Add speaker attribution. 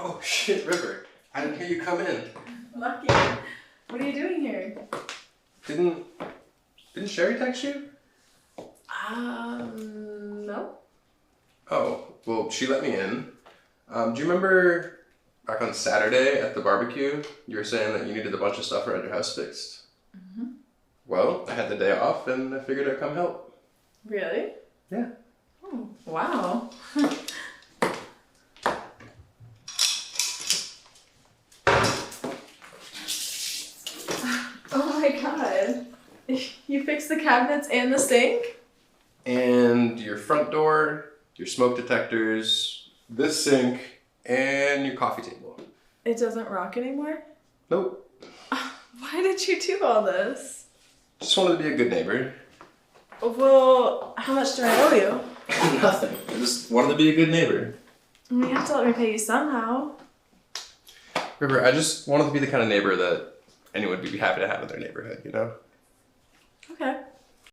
Speaker 1: Oh shit, River. I didn't hear you come in.
Speaker 2: Lucky. What are you doing here?
Speaker 1: Didn't Sherry text you?
Speaker 2: No.
Speaker 1: Oh, well, she let me in. Do you remember back on Saturday at the barbecue, you were saying that you needed a bunch of stuff around your house fixed?
Speaker 2: Mm-hmm.
Speaker 1: Well, I had the day off and I figured I'd come help.
Speaker 2: Really?
Speaker 1: Yeah.
Speaker 2: Oh, wow. Oh my god. You fixed the cabinets and the sink?
Speaker 1: And your front door, your smoke detectors, this sink, and your coffee table.
Speaker 2: It doesn't rock anymore?
Speaker 1: Nope.
Speaker 2: Why did you do all this?
Speaker 1: Just wanted to be a good neighbor.
Speaker 2: Well, how much do I owe you?
Speaker 1: Nothing. I just wanted to be a good neighbor.
Speaker 2: You have to let me pay you somehow.
Speaker 1: River, I just wanted to be the kind of neighbor that anyone would be happy to have in their neighborhood, you know?
Speaker 2: Okay.